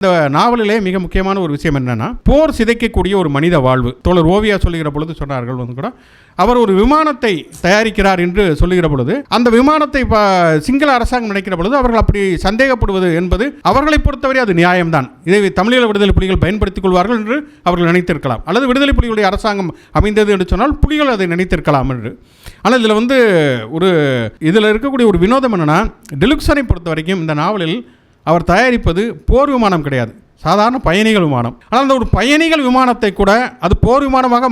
இந்த நாவலிலே மிக முக்கியமான ஒரு விஷயம் என்னன்னா, போர் சிதைக்கக்கூடிய ஒரு மனித வாழ்வு. தோழர் ஓவியா சொல்லுகிற பொழுது சொன்னார்கள் கூட, அவர் ஒரு விமானத்தை தயாரிக்கிறார் என்று சொல்லுகிற பொழுது, அந்த விமானத்தை சிங்கள அரசாங்கம் நினைக்கிற பொழுது அவர்கள் அப்படி சந்தேகப்படுவது என்பது அவர்களை பொறுத்தவரை அது நியாயம்தான். இதை தமிழீழ விடுதலை புலிகள் பயன்படுத்திக் கொள்வார்கள் என்று அவர்கள் நினைத்திருக்கலாம், அல்லது விடுதலை புலிகளுடைய அரசாங்கம் அமைந்தது என்று சொன்னால் புலிகள் அதை நினைத்திருக்கலாம் என்று. ஆனால் இதில் இருக்கக்கூடிய ஒரு வினோதம் என்னன்னா, டெலுக்சனை பொறுத்த வரைக்கும் இந்த நாவலில் அவர் தயாரிப்பது போர் விமானம் கிடையாது, சாதாரண பயணிகள் விமானம். ஆனால் அந்த ஒரு பயணிகள் விமானத்தை கூட அது போர் விமானமாக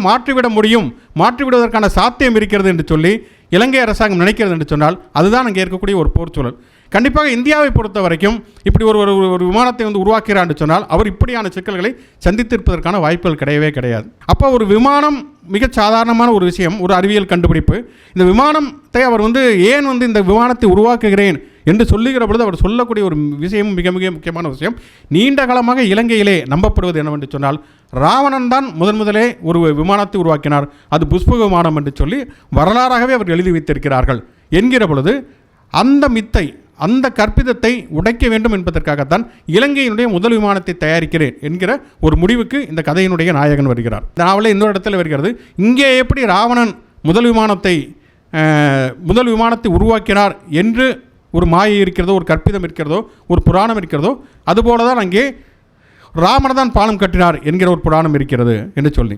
மாற்றிவிடுவதற்கான சாத்தியம் இருக்கிறது என்று சொல்லி இலங்கை அரசாங்கம் நினைக்கிறது என்று சொன்னால் அதுதான் அங்கே இருக்கக்கூடிய ஒரு போர் சூழல். கண்டிப்பாக இந்தியாவை பொறுத்த வரைக்கும் இப்படி ஒரு விமானத்தை உருவாக்குகிறார் என்று சொன்னால் அவர் இப்படியான சிக்கல்களை சந்தித்திருப்பதற்கான வாய்ப்புகள் கிடையவே கிடையாது. அப்போ ஒரு விமானம் மிக சாதாரணமான ஒரு விஷயம், ஒரு அறிவியல் கண்டுபிடிப்பு. இந்த விமானத்தை அவர் ஏன் இந்த விமானத்தை உருவாக்குகிறேன் என்று சொல்லுகிற பொழுது அவர் சொல்லக்கூடிய ஒரு விஷயம் மிக மிக முக்கியமான விஷயம். நீண்ட காலமாக இலங்கையிலே நம்பப்படுவது என்னவென்று சொன்னால், ராவணன் தான் முதலே ஒரு விமானத்தை உருவாக்கினார், அது புஷ்பக விமானம் என்று சொல்லி வரலாறாகவே அவர் எழுதி வைத்திருக்கிறார்கள் என்கிற பொழுது அந்த மித்தை, அந்த கற்பிதத்தை உடைக்க வேண்டும் என்பதற்காகத்தான் இலங்கையினுடைய முதல் விமானத்தை தயாரிக்கிறேன் என்கிற ஒரு முடிவுக்கு இந்த கதையினுடைய நாயகன் வருகிறார். இந்த நாவலே இன்னொரு இடத்துல வருகிறது. இங்கே எப்படி ராவணன் முதல் விமானத்தை உருவாக்கினார் என்று ஒரு மாயை இருக்கிறதோ, ஒரு கற்பிதம் இருக்கிறதோ, ஒரு புராணம் இருக்கிறதோ, அதுபோல தான் அங்கே ராமன் தான் பாலம் கட்டினார் என்கிற ஒரு புராணம் இருக்கிறது என்று சொல்லி,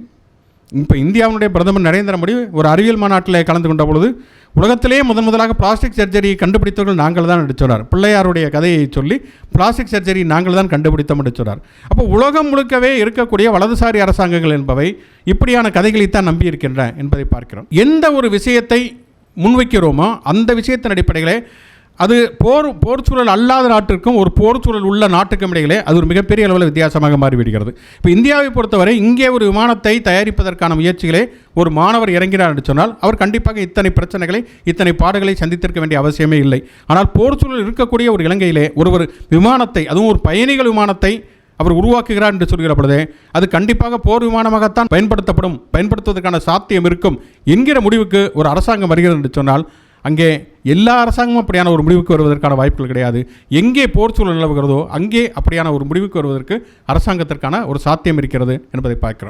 இப்போ இந்தியாவினுடைய பிரதமர் நரேந்திர மோடி ஒரு அறிவியல் மாநாட்டில் கலந்து கொண்ட பொழுது உலகத்திலேயே முதலாக பிளாஸ்டிக் சர்ஜரி கண்டுபிடித்தவர்கள் நாங்கள் தான் என்று சொன்னார். பிள்ளையாருடைய கதையை சொல்லி பிளாஸ்டிக் சர்ஜரி நாங்கள் தான் கண்டுபிடித்தோம் என்று சொன்னார். அப்போ உலகம் முழுக்கவே இருக்கக்கூடிய வலதுசாரி அரசாங்கங்கள் என்பவை இப்படியான கதைகளைத்தான் நம்பி இருக்கின்றன என்பதை பார்க்கிறோம். எந்த ஒரு விஷயத்தை முன்வைக்கிறோமோ அந்த விஷயத்தின் அடிப்படையிலே அது போர் சூழல் அல்லாத நாட்டிற்கும் ஒரு போர் சூழல் உள்ள நாட்டுக்கும் இடையிலே அது ஒரு மிகப்பெரிய அளவில் வித்தியாசமாக மாறிவிடுகிறது. இப்போ இந்தியாவை பொறுத்தவரை இங்கே ஒரு விமானத்தை தயாரிப்பதற்கான முயற்சிகளே ஒரு மாணவர் இறங்கினார் என்று சொன்னால் அவர் கண்டிப்பாக இத்தனை பிரச்சனைகளை, இத்தனை பாடுகளை சந்தித்திருக்க வேண்டிய அவசியமே இல்லை. ஆனால் போர் சூழல் இருக்கக்கூடிய ஒரு இலங்கையிலே ஒரு விமானத்தை, அதுவும் ஒரு பயணிகள் விமானத்தை அவர் உருவாக்குகிறார் என்று சொல்கிற பொழுதே அது கண்டிப்பாக போர் விமானமாகத்தான் பயன்படுத்துவதற்கான சாத்தியம் இருக்கும் என்கிற முடிவுக்கு ஒரு அரசாங்கம் வருகிறது என்று சொன்னால், அங்கே எல்லா அரசாங்கமும் அப்படியான ஒரு முடிவுக்கு வருவதற்கான வாய்ப்புகள் கிடையாது. எங்கே போர் சூழல் நிலவுகிறதோ அங்கே அப்படியான ஒரு முடிவுக்கு வருவதற்கு அரசாங்கத்திற்கான ஒரு சாத்தியம் இருக்கிறது என்பதை பார்க்கிறோம்.